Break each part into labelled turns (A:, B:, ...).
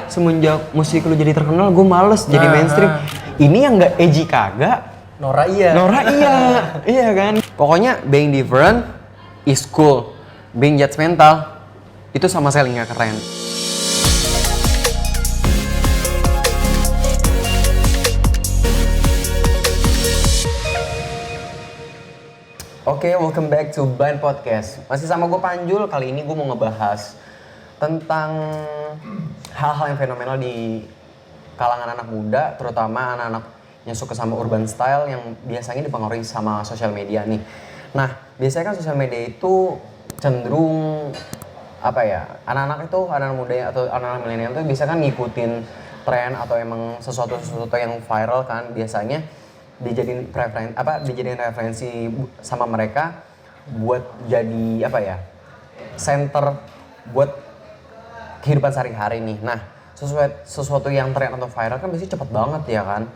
A: Semenjak musik lu jadi terkenal gue males jadi mainstream. Ini yang nggak edgy kagak.
B: Nora iya.
A: Iya kan. Pokoknya being different is cool. Being judgmental itu sama sekali nggak keren. Oke, welcome back to Blind Podcast. Masih sama gue Panjul. Kali ini gue mau ngebahas tentang hal-hal yang fenomenal di kalangan anak muda, terutama anak-anak yang suka sama urban style yang biasanya dipengaruhi sama sosial media nih. Nah, biasanya kan sosial media itu cenderung anak-anak itu, anak muda atau anak-anak milenial itu biasanya kan ngikutin tren atau emang sesuatu yang viral kan biasanya dijadiin referensi sama mereka buat jadi center buat kehidupan sehari-hari nih. Nah, sesuatu yang tren atau viral kan biasanya cepet banget ya kan.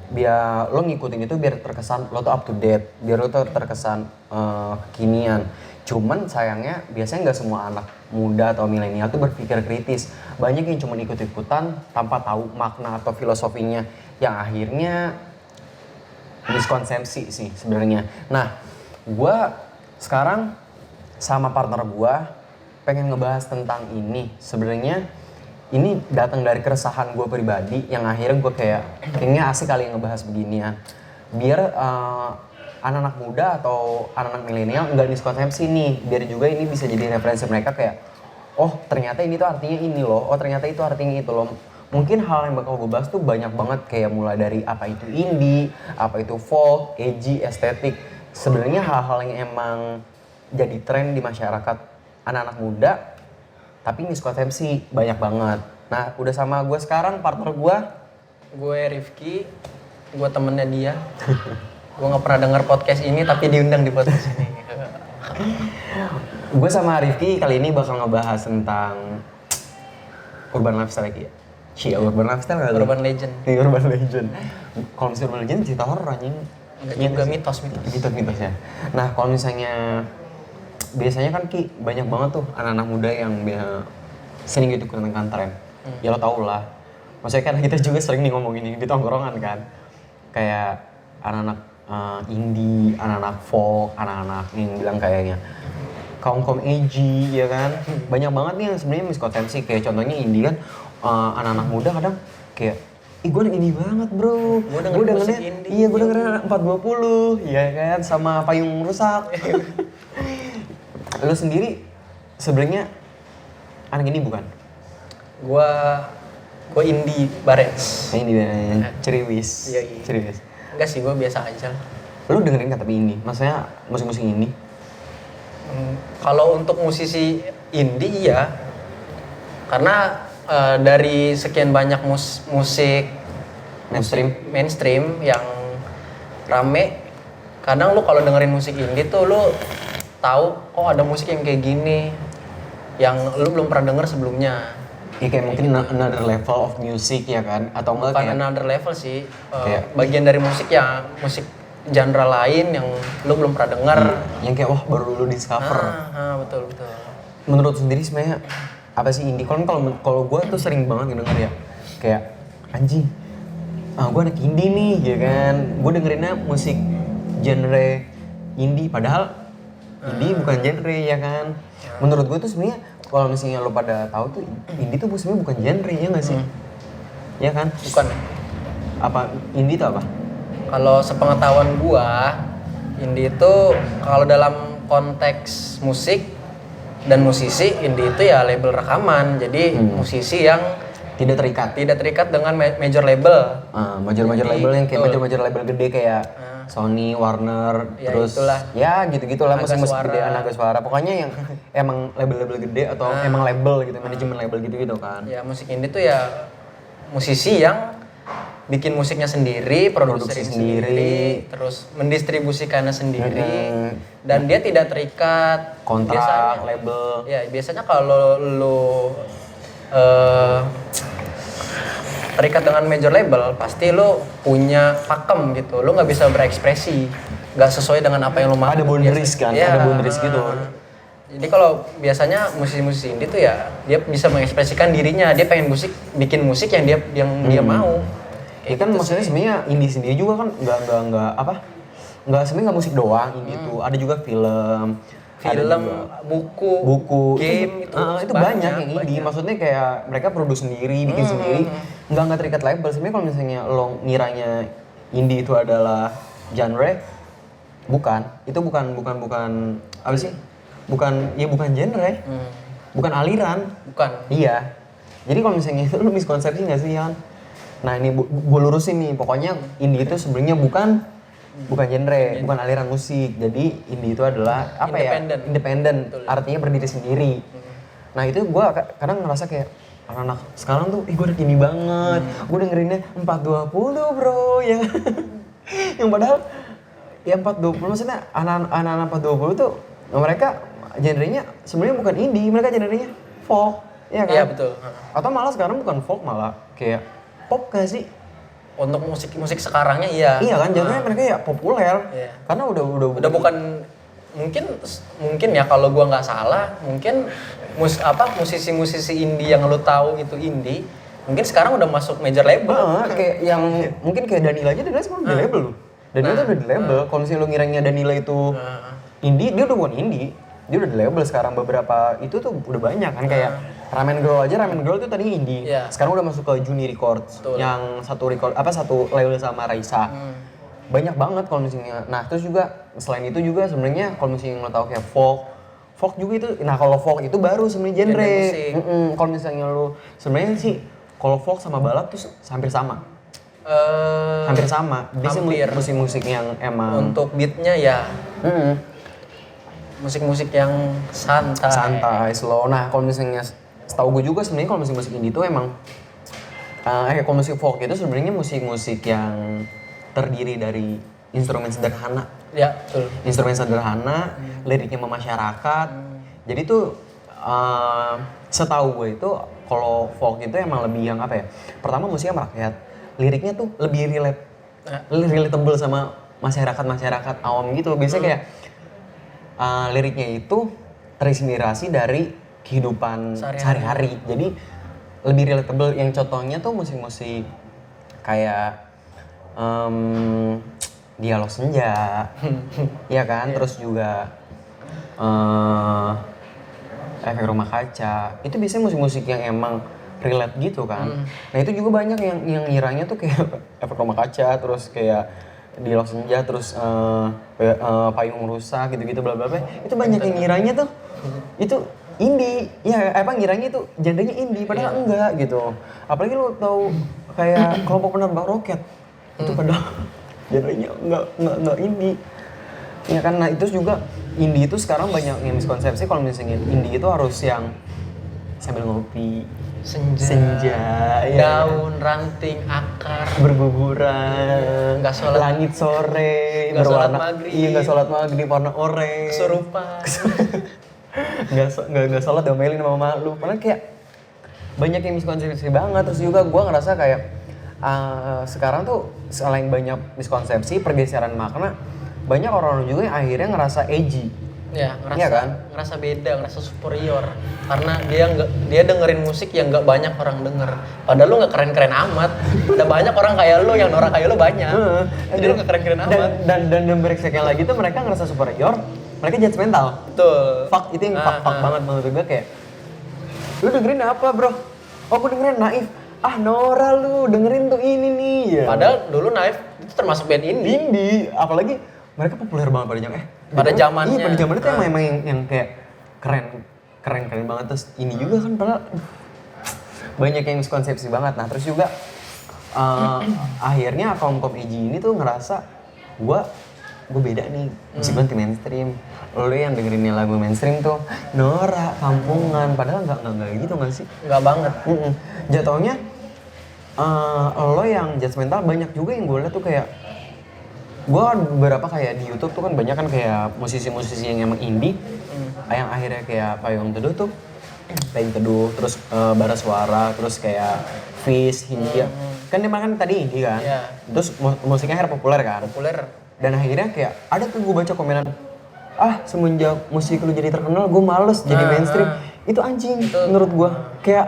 A: Biar lo ngikutin itu biar terkesan lo tuh up to date, biar lo tuh terkesan kekinian. Cuman sayangnya biasanya nggak semua anak muda atau milenial tuh berpikir kritis. Banyak yang cuma ikut-ikutan tanpa tahu makna atau filosofinya, yang akhirnya miskonsepsi sih sebenarnya. Nah, gue sekarang sama partner gue pengen ngebahas tentang ini. Sebenarnya ini datang dari keresahan gue pribadi yang akhirnya gue kayaknya asik kali ngebahas beginian. Biar anak-anak muda atau anak-anak milenial nggak miskonsepsi nih. Biar juga ini bisa jadi referensi mereka kayak, oh ternyata ini tuh artinya ini loh, oh ternyata itu artinya itu loh. Mungkin hal yang bakal gue bahas tuh banyak banget, kayak mulai dari apa itu indie, apa itu folk, edgy, estetik. Sebenarnya hal-hal yang emang jadi tren di masyarakat anak-anak muda, tapi miskonsepsi banyak banget. Nah, udah sama gue sekarang partner gue.
B: Gue Rifki, gue temennya dia. Gue nggak pernah denger podcast ini tapi diundang di podcast ini.
A: Gue sama Rifki kali ini bakal ngebahas tentang urban lifestyle lagi ya. Urban lifestyle nggak?
B: Urban legend.
A: Urban legend. Kalau misalnya urban legend cerita horor anjing.
B: Juga mitos.
A: Mitos ya. Nah, kalau misalnya biasanya kan Ki banyak banget tuh anak-anak muda yang sering gitu ikutan tren. Ya lo tau lah. Maksudnya kan kita juga sering nih ngomongin ini di tongkrongan kan. Kayak anak-anak indie, anak-anak folk, anak-anak yang bilang kayaknya kaum edgy ya kan. Banyak banget nih yang sebenarnya miskonsepsi. Kayak contohnya indie kan, anak-anak muda kadang kayak, ih gue indie banget bro, gue dengerin indie. Iya, gue dengerin 420 ya kan, sama Payung Rusak. Lo sendiri sebenarnya anak ini bukan?
B: Gue indie barets.
A: Indie ceriwis.
B: Iya.
A: Ceriwis.
B: Enggak sih, gue biasa aja.
A: Lo dengerin kan tapi indie? Maksudnya musik-musik indie?
B: Kalau untuk musisi indie iya. Karena dari sekian banyak musik mainstream yang rame, kadang lu kalau dengerin musik indie tuh lu tahu oh ada musik yang kayak gini yang lu belum pernah denger sebelumnya.
A: Iya, kayak mungkin another level of music ya kan, atau enggak
B: bukan
A: kayak
B: another level sih, bagian dari musik genre lain yang lu belum pernah denger.
A: Yang kayak wah baru lu discover.
B: Betul.
A: Menurut sendiri sebenarnya apa sih indie? Kalau gue tuh sering banget ngedenger ya, kayak anjing, gue anak indie nih, ya kan? Gue dengerinnya musik genre indie, padahal indie bukan genre ya kan? Menurut gue tuh sebenarnya kalau misalnya lo pada tahu tuh indie tuh sebenarnya bukan genre ya nggak sih? Ya kan?
B: Bukan.
A: Apa indie itu apa?
B: Kalau sepengetahuan gua, indie itu kalau dalam konteks musik dan musisi, indie itu ya label rekaman. Jadi musisi yang tidak terikat dengan major label. Major label yang kayak major label gede kayak Sony, Warner, ya, terus itulah. Ya gitu-gitulah musik-musik gede, Naga Suara. Pokoknya yang emang label-label gede atau emang label gitu, manajemen label gitu kan. Ya musik indie tuh ya musisi yang bikin musiknya sendiri, produksi sendiri, terus mendistribusikannya sendiri, dan dia tidak terikat
A: kontrak
B: biasanya,
A: label.
B: Ya biasanya kalau lu terikat dengan major label, pasti lu punya pakem gitu, lu nggak bisa berekspresi, nggak sesuai dengan apa yang lu mau.
A: Ada boundaries kan, ada boundaries gitu.
B: Jadi kalau biasanya musisi-musisi indie tuh ya dia bisa mengekspresikan dirinya, dia pengen bikin musik yang dia mau.
A: Ya kan maksudnya sebenarnya indie sendiri juga kan nggak apa? Nggak sebenarnya nggak musik doang indie itu. Ada juga film, ada juga buku,
B: game
A: itu banyak yang indie. Maksudnya kayak mereka produksi sendiri, bikin sendiri, nggak terikat label. Sebenarnya kalau misalnya lo ngiranya indie itu adalah genre, itu bukan apa sih? Bukan genre, bukan aliran.
B: Bukan.
A: Iya. Jadi kalau misalnya itu lu miskonsepsi nggak sih, Yan? Nah ini gue lurusin nih, pokoknya indie itu sebenarnya bukan genre, bukan aliran musik. Jadi indie itu adalah apa independen. Artinya berdiri sendiri. Nah itu gue kadang ngerasa kayak anak-anak sekarang tuh, gue udah indie banget. Gue dengerinnya 420 bro, ya. Yang padahal ya 420 maksudnya anak-anak 420 tuh mereka genrenya sebenarnya bukan indie, mereka genrenya folk, ya kan?
B: Iya betul.
A: Atau malah sekarang bukan folk, malah kayak pop gak sih?
B: Untuk musik sekarangnya iya.
A: Iya kan, genrenya mereka ya populer.
B: Iya.
A: Karena udah
B: bukan mungkin ya kalau gua nggak salah, mungkin musisi-musisi indie yang lu tahu itu indie, mungkin sekarang udah masuk major label.
A: Kayak yang mungkin kayak Danila sekarang udah di label loh. Danila tuh udah di label. Kalau misalnya lu ngiranya Danila itu indie, dia udah bukan indie. Dia udah di label sekarang. Beberapa itu tuh udah banyak kan, kayak Ramen Girl tuh tadi indie. Sekarang udah masuk ke Juni Records. Betul. Yang satu label sama Raisa. Banyak banget kalau misalnya. Nah, terus juga selain itu juga sebenarnya kalau misalnya lo tahu kayak folk juga itu. Nah, kalau folk itu baru sebenarnya genre. Kalau misalnya lo sebenarnya sih kalau folk sama balad tuh hampir sama. Hampir sama. Biasanya musik-musik yang emang
B: untuk beatnya ya. Musik-musik yang santai,
A: slow. Nah, kalau misalnya setahu gue juga sebenarnya kalau musik-musik indie itu emang kalau musik folk itu sebenarnya musik-musik yang terdiri dari instrumen sederhana.
B: Ya, betul.
A: Instrumen sederhana, liriknya memasyarakat. Jadi tuh setahu gue itu kalau folk itu emang lebih yang apa ya? Pertama musiknya merakyat. Liriknya tuh lebih relatable sama masyarakat awam gitu. Biasanya kayak liriknya itu terinspirasi dari kehidupan sehari-hari. Jadi lebih relatable. Yang contohnya tuh musik-musik kayak Dialog Senja, ya kan? Terus juga Efek Rumah Kaca. Itu biasanya musik-musik yang emang relate gitu kan. Nah itu juga banyak yang ngiranya tuh kayak Efek Rumah Kaca, terus kayak Dialog Senja, terus Payung Rusak gitu-gitu bla bla bla. Itu banyak yang ngiranya tuh itu indie. Ya ngiranya itu genrenya indie padahal enggak gitu. Apalagi lu tahu kayak Kelompok Penerbang Roket. Itu padahal genrenya enggak indie. Ya kan, nah itu juga indie itu sekarang banyak yang miskonsepsi kalau misalnya indie itu harus yang sambil ngopi, senja,
B: daun, ranting, akar,
A: berguguran,
B: nggak sholat,
A: langit sore,
B: nggak sholat maghrib,
A: nggak sholat maghrib warna oranye,
B: kesurupan,
A: nggak sholat domelin sama malu, padahal kayak banyak yang miskonsepsi banget. Terus juga gue ngerasa kayak sekarang tuh selain banyak miskonsepsi, pergeseran makna, banyak orang juga yang akhirnya ngerasa edgy.
B: Ya, ngerasa
A: kan?
B: beda, ngerasa superior karena dia dengerin musik yang nggak banyak orang denger. Padahal lu nggak keren-keren amat. Ada banyak orang kayak lu yang norak kayak lu banyak. Jadi lu nggak keren-keren amat.
A: Dan breakseknya lagi tuh mereka ngerasa superior, mereka judgmental.
B: Betul.
A: Fuck itu yang fuck banget menurut gue. Kayak lu dengerin apa bro? Oh aku dengerin Naif. Nora lu dengerin tuh ini nih ya.
B: Padahal dulu Naif itu termasuk band indie.
A: Apalagi mereka populer banget
B: pada zamannya.
A: Iya, pada zamannya tuh emang yang kayak keren banget. Terus ini juga kan padahal banyak yang miskonsepsi banget. Nah terus juga akhirnya kaum edgy ini tuh ngerasa gue beda nih, musik gue anti mainstream. Lo yang dengerinnya lagu mainstream tuh Nora, kampungan, padahal nggak gitu nggak sih?
B: Nggak banget.
A: Jatuhnya lo yang judgmental banyak juga yang gue liat tuh kayak gue beberapa kayak di YouTube tuh kan banyak kan kayak musisi-musisi yang emang indie yang akhirnya kayak Payung Teduh, terus Bara Suara, terus kayak Fish, Hindia. Kan dia makan tadi indie kan. Terus musiknya akhirnya populer kan.
B: Populer.
A: Dan akhirnya kayak ada tuh gue baca komenan semenjak musik lu jadi terkenal gue males jadi mainstream. Itu anjing menurut gue. Kayak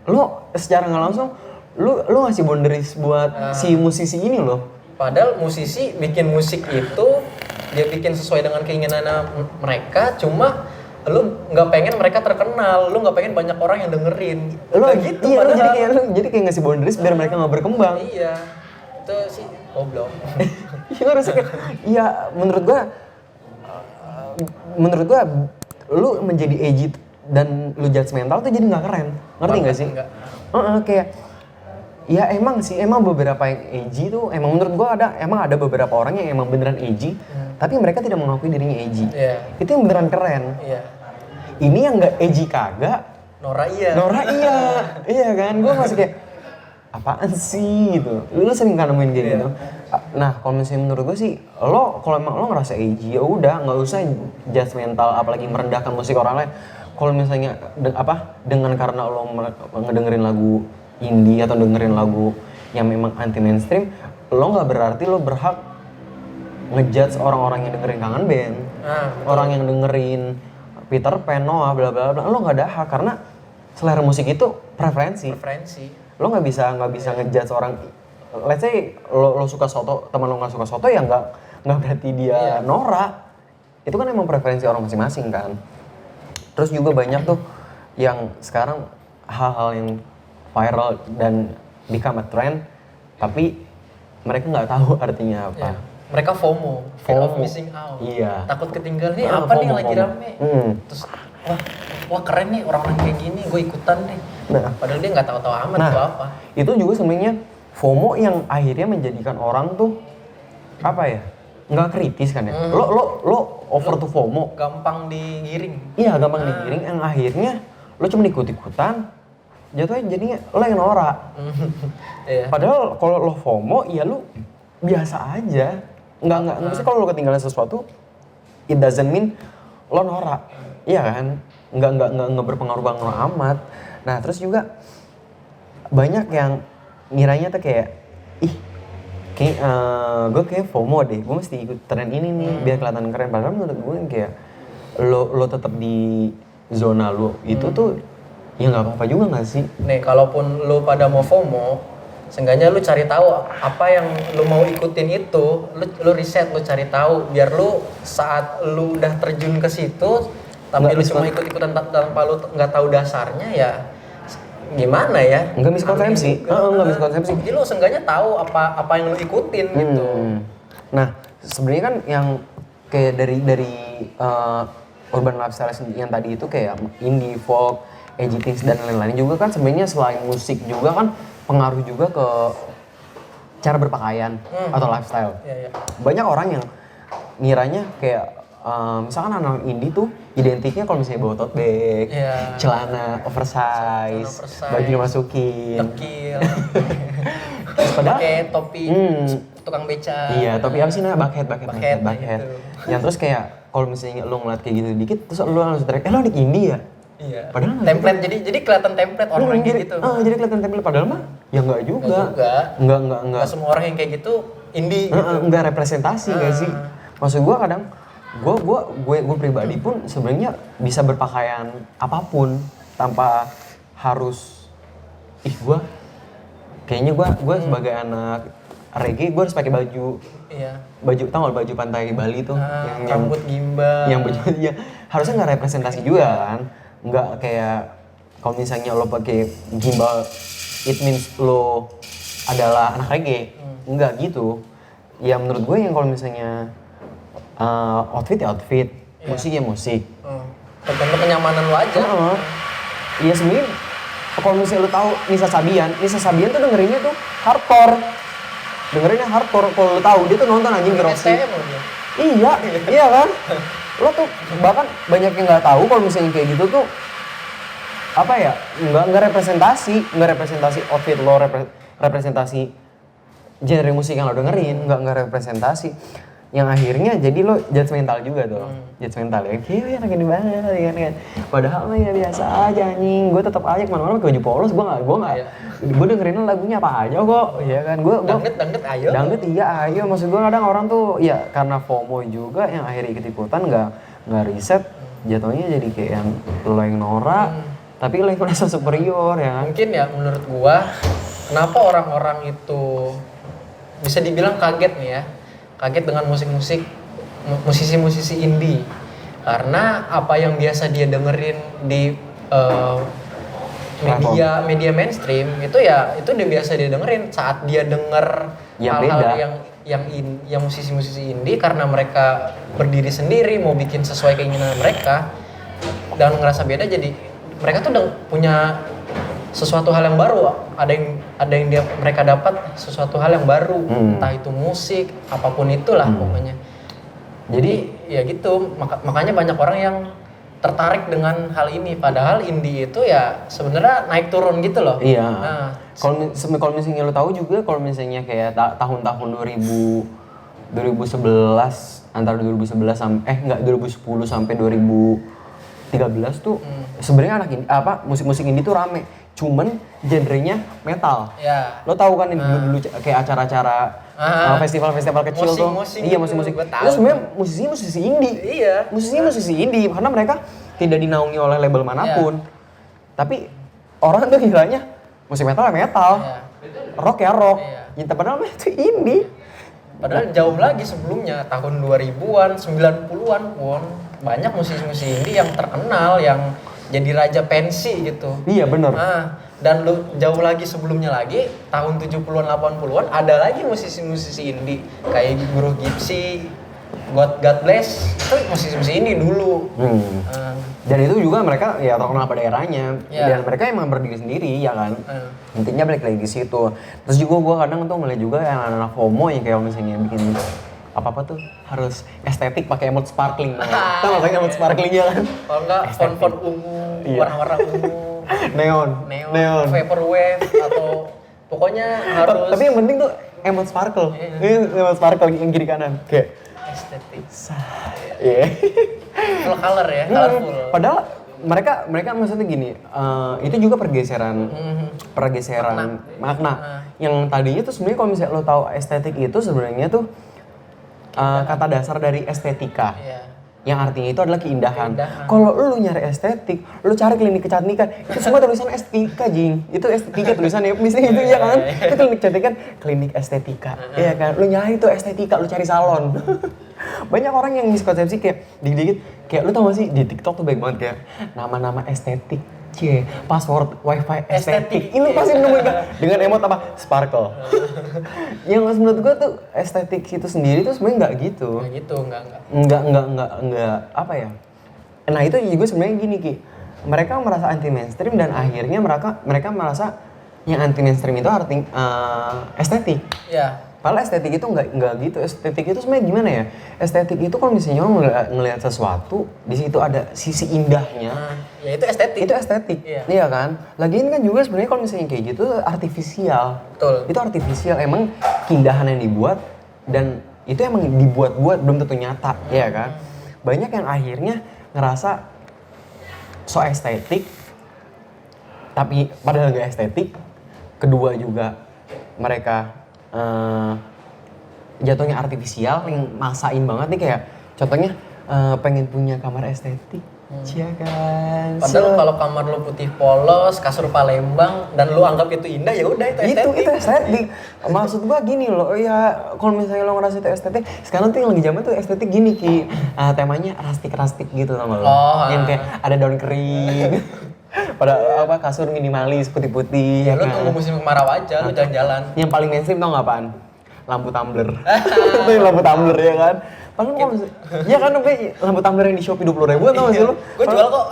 A: lu secara nggak langsung lu ngasih boundaries buat si musisi ini loh.
B: Padahal musisi bikin musik itu dia bikin sesuai dengan keinginan mereka, cuma lu nggak pengen mereka terkenal, lu nggak pengen banyak orang yang dengerin.
A: Lu
B: gitu,
A: iya,
B: padahal.
A: lu jadi kayak ngasih boundaries biar mereka nggak berkembang.
B: Iya, itu sih goblok.
A: Iya harusnya kayak, iya menurut gua lu menjadi edgy dan lu judgmental tuh jadi nggak keren, ngerti nggak sih?
B: Enggak.
A: Kayak ya emang beberapa yang edgy tuh emang menurut gua ada beberapa orang yang emang beneran edgy, tapi mereka tidak mengakui dirinya edgy.
B: Iya.
A: Itu yang beneran keren.
B: Iya.
A: Ini yang nggak edgy kagak,
B: Nora iya.
A: iya kan? Gua masih kayak apaan sih gitu. Lu sering kan nemuin kayak gitu. Nah, kalau misalnya menurut gue sih, kalau emang lo ngerasa edgy ya udah, nggak usah judgmental apalagi merendahkan musik orang lain. Kalau misalnya dengan karena lo ngedengerin lagu indie atau dengerin lagu yang memang anti mainstream, lo nggak berarti lo berhak ngejudge orang-orang yang dengerin Kangen Band, orang yang dengerin Peter Pan, Noah, bla bla bla. Lo nggak ada hak karena selera musik itu preferensi. Lo nggak bisa ngejudge orang. Let's say lo suka soto, teman lo nggak suka soto ya nggak berarti dia norak. Itu kan emang preferensi orang masing-masing kan. Terus juga banyak tuh yang sekarang hal-hal yang viral dan become a trend, tapi mereka nggak tahu artinya apa.
B: Mereka FOMO, fear of missing out.
A: Iya.
B: Takut ketinggalan nih apa nih yang lagi rame. Terus wah keren nih orang-orang kayak gini, gue ikutan nih.
A: Nah,
B: padahal dia nggak tahu amat itu apa.
A: Itu juga sebenarnya FOMO yang akhirnya menjadikan orang tuh apa ya? Nggak kritis kan ya. Lo over to FOMO.
B: Gampang digiring.
A: Iya, gampang digiring yang akhirnya lo cuma ikut-ikutan. Jatuhnya jadinya lo yang norak. Padahal kalau lo FOMO ya lo biasa aja. Nggak mesti kalau lo ketinggalan sesuatu it doesn't mean lo norak. Iya kan? Nggak berpengaruh banget amat. Nah, terus juga banyak yang ngiranya tuh kayak gue kayak FOMO deh, gue mesti ikut tren ini nih biar kelihatan keren. Padahal menurut gue kayak lo tetap di zona lo itu tuh ya nggak apa-apa juga nggak sih?
B: Nih kalaupun lo pada mau FOMO, seenggaknya lo cari tahu apa yang lo mau ikutin itu, lo riset, lo cari tahu biar lo saat lo udah terjun ke situ, tapi lo cuma ikut-ikutan tanpa lo nggak tahu dasarnya ya. Gimana ya?
A: Nggak miskonsepsi. Nggak miskonsepsi.
B: Jadi lo seenggaknya tahu apa yang lo ikutin gitu.
A: Nah, sebenarnya kan yang kayak dari urban lifestyle yang tadi itu kayak indie, folk, edgy things dan lain-lain juga kan sebenarnya selain musik juga kan pengaruh juga ke cara berpakaian atau lifestyle. Banyak orang yang ngiranya kayak misalkan anak indie tuh identiknya kalau misalnya bawa tote bag, celana oversize, baju dimasukin,
B: dekil,
A: padahal
B: pakai topi tukang beca.
A: Iya, topi apa sih bucket.
B: Gitu.
A: Yang terus kayak kalau misalnya lo ngeliat kayak gitu dikit, terus lo langsung teriak, lo anak indie ya?
B: Iya.
A: Padahal
B: template jadi kelihatan template orang kayak gitu.
A: Jadi kelihatan template padahal mah ya nggak juga. Nggak
B: semua orang yang kayak gitu indie gitu.
A: Nggak representasi nggak sih? Maksud gue kadang gue pribadi pun sebenarnya bisa berpakaian apapun tanpa harus gue kayaknya gue sebagai anak reggae gue harus pakai baju.
B: Iya.
A: Tau gak baju pantai Bali tuh
B: yang rambut gimbal.
A: Yang baju ya harusnya nggak representasi juga kan. Nggak kayak kalau misalnya lo pakai gimbal it means lo adalah anak reggae. Enggak gitu. Ya menurut gue yang kalau misalnya outfit ya outfit, musik ya musik.
B: Tergantung kenyamanan lo aja.
A: Iya sebenarnya kalau misalnya lo tahu Nisa Sabian tuh dengerinnya tuh hardcore. Dengerinnya hardcore kalau lo tahu dia tuh nonton anjing di Roxy. Iya kan? Lo tuh bahkan banyak yang nggak tahu kalau misalnya kayak gitu tuh apa ya? Nggak representasi outfit lo, representasi genre musik yang lo dengerin, nggak representasi. yang akhirnya jadi lo judgmental juga tuh. Judgmental ya, kayak anak ini banget kan. Padahal mah ya biasa aja anjing. Gue tetap aja kemana-mana pakai baju polos, gue nggak. Gue dengerin lagunya apa aja kok, ya kan. Gue
B: Dangdut ayo.
A: Dangdut iya ayo. Maksud gue kadang orang tuh ya karena FOMO juga yang akhirnya ikut-ikutan nggak riset, jatuhnya jadi kayak yang lo yang norak, tapi lo yang merasa superior ya kan.
B: Mungkin ya menurut gua, kenapa orang-orang itu bisa dibilang kaget nih ya, kaget dengan musisi-musisi indie, karena apa yang biasa dia dengerin di media mainstream itu dia biasa dia dengerin. Saat dia denger
A: Ya,
B: hal-hal yang musisi-musisi indie, karena mereka berdiri sendiri mau bikin sesuai keinginan mereka dan ngerasa beda, jadi mereka tuh udah punya sesuatu hal yang baru. Ada yang mereka dapat sesuatu hal yang baru, entah itu musik apapun itulah pokoknya. Jadi ya gitu, makanya banyak orang yang tertarik dengan hal ini, padahal indie itu ya sebenarnya naik turun gitu loh.
A: Iya.
B: Nah,
A: kalau misalnya lo tahu juga, kalau misalnya kayak tahun-tahun 2011 antara 2011 sampai 2010 sampai 2013 tuh sebenarnya musik-musik indie tuh rame. Cuman genrenya metal.
B: ya.
A: Lo tahu kan dulu kayak acara-acara festival-festival kecil tuh. Iya, musik-musik. Itu sebenarnya musisi indie.
B: Iya.
A: Musisi indie karena mereka tidak dinaungi oleh label manapun. Tapi orang tuh kiranya musik metal ya metal.
B: Iya.
A: Rock ya rock.
B: Iya.
A: Ya, padahal itu indie.
B: Padahal jauh lagi sebelumnya, tahun 2000-an, 90-an pun banyak musisi-musisi indie yang terkenal, yang jadi raja pensi gitu.
A: Iya, bener.
B: Nah, dan lu jauh lagi sebelumnya lagi, tahun 70-an 80-an ada lagi musisi-musisi indie kayak Guru Gypsy, God Bless, itu musisi-musisi indie dulu.
A: Dan itu juga mereka ya terkenal pada eranya.
B: Iya.
A: Dan mereka emang berdiri sendiri ya kan. Intinya balik lagi ke situ. Terus juga gue kadang tuh ngeliat juga yang anak-anak FOMO yang kayak misalnya bikin apa tuh harus estetik pakai emot sparkling. Tahu nggak emot sparkling ya kan?
B: Kalau enggak font ungu, warna-warna ungu,
A: neon,
B: vaporwave atau pokoknya harus.
A: Tapi yang penting tuh emot sparkle. Emot sparkle yang kiri kanan. Kayak
B: estetik.
A: Iya.
B: Full color ya, colorful.
A: Padahal mereka maksudnya gini, itu juga pergeseran makna. Yang tadinya tuh sebenarnya kalau misalnya lo tahu estetik itu sebenarnya tuh kata dasar dari estetika.
B: Iya.
A: Yang artinya itu adalah keindahan. Kalau lu nyari estetik, lu cari klinik kecantikan, itu semua tulisan estetika, Jing. Itu estetika tulisannya, misalnya itu ya kan? Itu klinik kecantikan, klinik estetika. Iya kan? Lu nyari tuh estetika, lu cari salon. Banyak orang yang miskonsepsi kayak dikit-dikit, kayak lu tau gak sih di TikTok tuh baik banget kayak nama-nama estetik. Password wifi estetik. Ini pasti nemuin kan dengan emot apa? Sparkle. Yang menurut gua tuh estetik itu sendiri tuh sebenarnya nggak gitu.
B: Nggak gitu, nggak.
A: Nggak apa ya? Nah itu juga sebenarnya gini Ki. Mereka merasa anti mainstream dan akhirnya mereka merasa yang anti mainstream itu estetik.
B: Iya.
A: Padahal estetik itu nggak gitu. Estetik itu sebenarnya gimana ya? Estetik itu kalau misalnya ngelihat sesuatu, di situ ada sisi indahnya.
B: Ya itu estetik.
A: Itu estetik, iya kan? Lagian kan juga sebenarnya kalau misalnya kayak gitu artifisial.
B: Betul.
A: Itu artifisial, emang keindahan yang dibuat dan itu emang dibuat-buat belum tentu nyata, ya kan? Banyak yang akhirnya ngerasa so estetik, tapi padahal gak estetik. Kedua juga mereka jatuhnya artifisial yang maksain banget nih kayak contohnya pengen punya kamar estetik. Iya kan.
B: Padahal kalau kamar lu putih polos, kasur Palembang dan lu anggap itu indah, ya udah itu estetik.
A: Itu estetik. Maksud gua gini loh, ya kalau misalnya lo ngerasa itu estetik, sekarang tuh yang lagi zaman tuh estetik gini Ki. Temanya rustic gitu tau gak lo? Yang kayak ada daun kering. Pada kasur minimalis putih-putih.
B: Ya lu tunggu musim kemarau aja, lu jalan-jalan.
A: Yang paling mainstream tau gak apaan? Lampu tumbler. Itu yang lampu tumbler ya kan? Padahal kalau ya kan lampu tumbler yang di Shopee 20.000 tau gak sih lu?
B: Gue jual kok.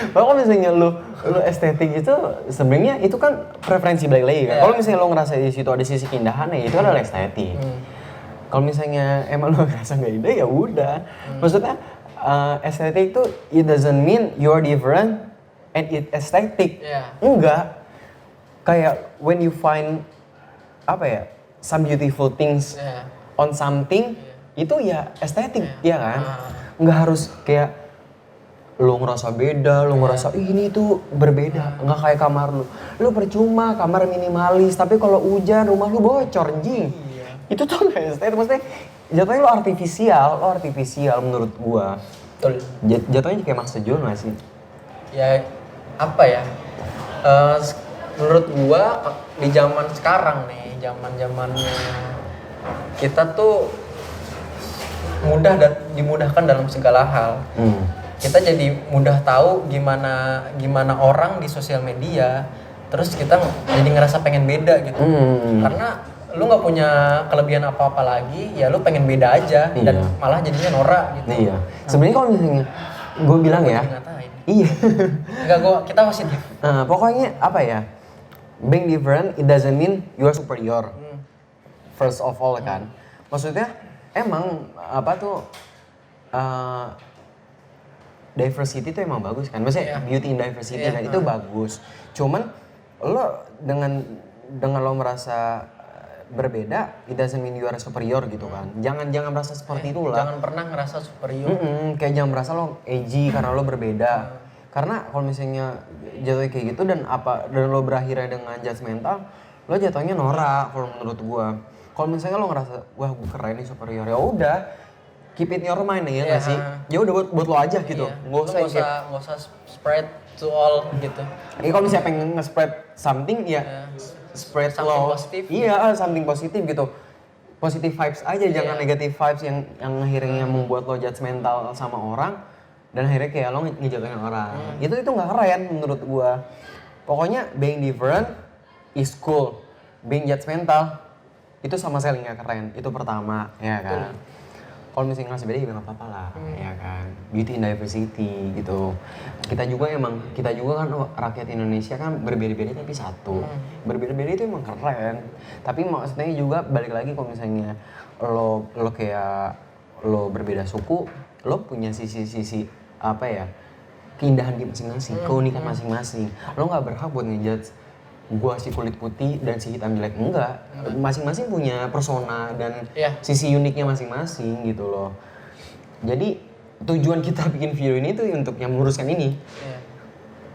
A: Padahal kalau misalnya lu estetik itu sebenarnya itu kan preferensi balik lagi kan. Kalau misalnya lu ngerasa di situ ada sisi keindahan ya itu adalah estetik. Kalau misalnya emang lu ngerasa nggak indah ya udah. Maksudnya estetik itu it doesn't mean you're different and it aesthetic. Enggak. Kayak when you find some beautiful things on something itu ya estetik ya kan, nggak harus kayak lu ngerasa beda, lu ngerasa "Ih, ini tuh berbeda, nggak kayak kamar lu percuma kamar minimalis tapi kalau hujan rumah lu bocor anjing. Itu tuh nggak estetik, maksudnya jatuhnya lu artifisial menurut gua.
B: Betul.
A: Jatuhnya kayak Mas Tejo nggak sih?
B: Ya apa ya? Menurut gua di zaman sekarang nih, zamannya kita tuh dimudahkan dalam segala hal. Kita jadi mudah tahu gimana orang di sosial media, terus kita jadi ngerasa pengen beda gitu. Karena lu nggak punya kelebihan apa-apa lagi, ya lu pengen beda aja dan malah jadinya norak gitu.
A: Iya. Sebenarnya kalau misalnya gue bilang ya, iya.
B: Enggak, kita positif.
A: Pokoknya apa ya? Being different, it doesn't mean you are superior. First of all kan. Maksudnya emang apa tuh diversity itu emang bagus kan. Maksudnya beauty in diversity kan itu bagus. Cuman lo dengan lo merasa berbeda, it doesn't mean you are superior gitu kan. Jangan merasa seperti itulah.
B: Jangan pernah ngerasa superior.
A: Kayak jangan merasa lo edgy karena lo berbeda. Karena kalau misalnya jatuhnya kayak gitu dan lo berakhirnya dengan judgmental, lo jatuhnya norak kalau menurut gua. Kalau misalnya lo ngerasa wah gue keren nih superior, ya udah keep it in your mind ya nggak sih? Ya udah buat lo aja gitu. Nggak
B: usah spread to all gitu.
A: Kalau misalnya pengen nge-spread something ya spread
B: something
A: lo.
B: positif.
A: Iya, something positif gitu. Positive vibes aja, jangan negative vibes yang akhirnya membuat lo judgmental sama orang dan akhirnya kayak lo ngejatuhin orang. Itu nggak keren menurut gua. Pokoknya being different is cool. Being judgmental itu sama sekali nggak keren. Itu pertama, ya kan. Kalau misalnya ngerasa beda juga nggak apa-apa lah, ya kan. Beauty in diversity gitu. Kita juga kan rakyat Indonesia kan berbeda-beda tapi satu. Berbeda-beda itu emang keren. Tapi maksudnya juga balik lagi kalau misalnya lo kayak lo berbeda suku, lo punya sisi apa ya? Keindahan di masing-masing, keunikan masing-masing. Lo nggak berhak buat ngejudge gua si kulit putih dan si hitam jelek, enggak. Masing-masing punya persona dan sisi uniknya masing-masing gitu loh. Jadi tujuan kita bikin video ini tuh untuk yang meluruskan ini.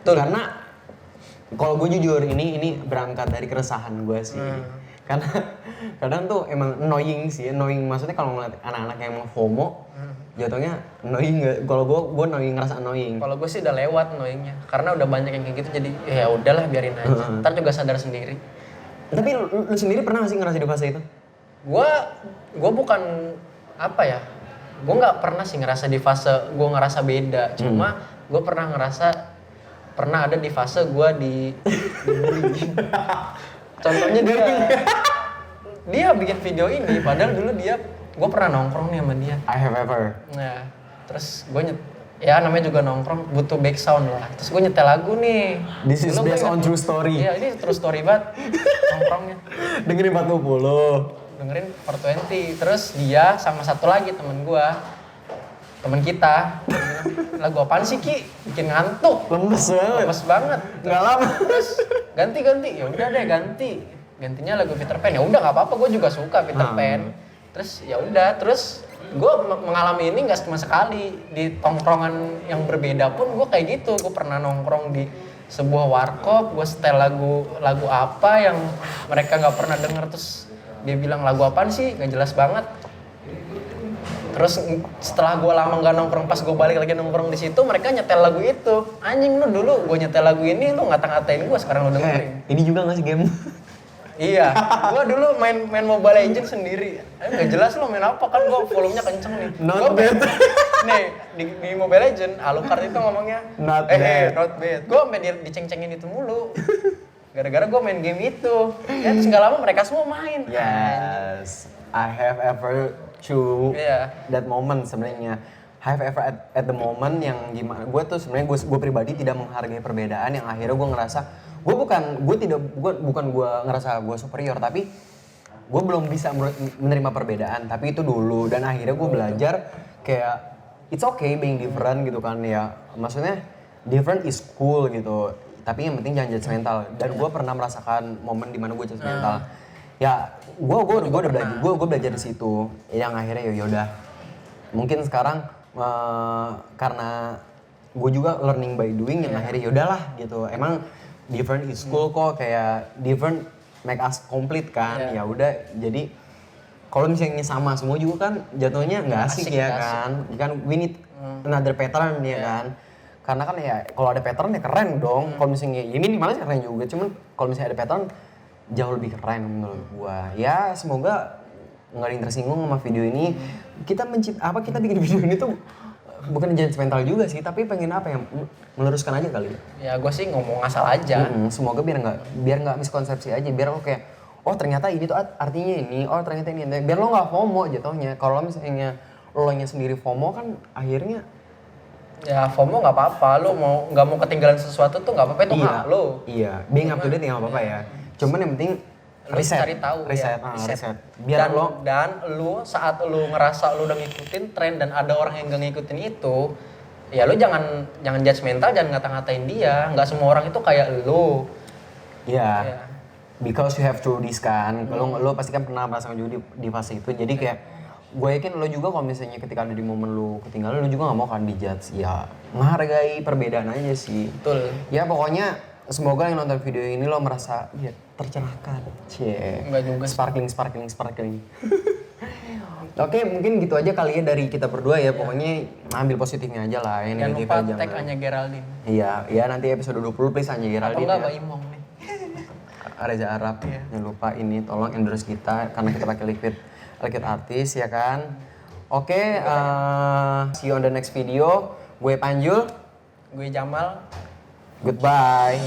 A: Karena kalau gue jujur ini berangkat dari keresahan gue sih. Karena kadang tuh emang annoying maksudnya kalau ngeliat anak-anak yang emang FOMO jatuhnya annoying. Kalau gue ngerasa annoying.
B: Kalau gue sih udah lewat annoyingnya, karena udah banyak yang kayak gitu, jadi ya udahlah biarin aja. Ntar juga sadar sendiri.
A: Tapi lu sendiri pernah gak sih ngerasa di fase itu?
B: Gue bukan apa ya, gue nggak pernah sih ngerasa di fase gue ngerasa beda. Cuma gue pernah ada di fase gue dibully. Contohnya dia bikin video ini, padahal dulu gue pernah nongkrong nih sama dia.
A: I have ever.
B: Nah, terus gue namanya juga nongkrong, butuh back sound lah. Terus gue nyetel lagu nih.
A: This is based on true story.
B: Iya, ini true story banget nongkrongnya.
A: Dengerin 420.
B: Dengerin 420. Terus dia sama satu lagi temen kita, lagu apaan sih Ki? Bikin ngantuk. Lemes banget.
A: Nggak lama.
B: Terus ganti. Ya udah deh ganti. Gantinya lagu Peter Pan. Ya udah nggak apa-apa, gue juga suka Peter Pan. Terus ya udah, terus gue mengalami ini nggak cuma sekali. Di tongkrongan yang berbeda pun gue kayak gitu. Gue pernah nongkrong di sebuah warkop, gue setel lagu apa yang mereka nggak pernah denger. Terus dia bilang lagu apaan sih? Nggak jelas banget. Terus setelah gue lama nggak nongkrong, pas gue balik lagi nongkrong di situ, mereka nyetel lagu itu. Anjing lu dulu gue nyetel lagu ini, lu ngata-ngatain gue, sekarang lu dengerin.
A: Ini juga nggak sih game?
B: Iya, gue dulu main Mobile Legends sendiri. Nggak jelas lo main apa, kan gue volumenya kenceng nih.
A: Not bad.
B: Nih di Mobile Legends, Alucard itu ngomongnya
A: not bad.
B: Not bad. Gue sampai diceng-cengin itu mulu. Gara-gara gue main game itu. Ya terus nggak lama mereka semua main.
A: Yes, I have ever to that moment sebenarnya. I have ever at the moment yang gimana? Gue tuh sebenarnya gue pribadi tidak menghargai perbedaan yang akhirnya gue ngerasa gue ngerasa gue superior, tapi gue belum bisa menerima perbedaan, tapi itu dulu. Dan akhirnya gue belajar kayak it's okay being different gitu kan ya, maksudnya different is cool gitu, tapi yang penting jangan judgmental. Dan gue pernah merasakan momen dimana gue judgmental. Ya, gue belajar di situ. Yang akhirnya yaudah. Mungkin sekarang karena gue juga learning by doing, yang akhirnya yaudahlah gitu. Emang different is cool kok, kayak different make us complete kan. Ya udah, jadi kalau misalnya sama semua juga kan jatuhnya nggak asik ya kan. Kan we need another pattern ya kan. Karena kan ya kalau ada pattern ya keren dong. Kalau misalnya ya minimalnya keren juga. Cuman kalau misalnya ada pattern jauh lebih keren menurut gua. Ya semoga nggak ada yang tersinggung sama video ini. Kita kita bikin video ini tuh bukan judgmental juga sih, tapi pengen apa ya, meluruskan aja kali ya.
B: Ya gue sih ngomong asal aja.
A: Semoga biar nggak miskonsepsi aja, biar lo kayak oh ternyata ini tuh artinya ini, oh ternyata ini, biar lo nggak FOMO jatuhnya. Kalau misalnya lo nya sendiri FOMO kan akhirnya
B: ya FOMO nggak apa-apa, lo nggak mau ketinggalan sesuatu tuh nggak apa-apa, itu hak lo.
A: Iya, being up to date nggak apa-apa ya. Cuman yang penting riset,
B: cari tahu
A: riset.
B: Biar dan lo saat lo ngerasa lo udah ngikutin tren dan ada orang yang gak ngikutin itu, ya lo jangan judgmental, jangan ngata-ngatain dia. Nggak semua orang itu kayak lo.
A: Iya. Because you have to this kan. Lo pasti kan pernah merasakan juga di fase itu. Jadi kayak gue yakin lo juga kalau misalnya ketika ada di momen lo ketinggalan, lo juga nggak mau kan dijudge. Ya menghargai perbedaan aja sih.
B: Betul.
A: Ya pokoknya semoga yang nonton video ini lo merasa ya tercerahkan.
B: Enggak juga.
A: Sparkling. Oke, mungkin gitu aja kali ya dari kita berdua ya. Pokoknya ambil positifnya aja lah. Yang
B: Jangan
A: negatifnya
B: lupa
A: jangan.
B: tag Anya Geraldine.
A: Iya, nanti episode 20 please Anya Geraldine.
B: Atau enggak
A: ya.
B: Mbak Imong nih.
A: Reza Arab, jangan lupa ini tolong endorse kita karena kita pakai liquid artis ya kan. Oke, see you on the next video. Gue Panjul,
B: Gue Jamal.
A: goodbye.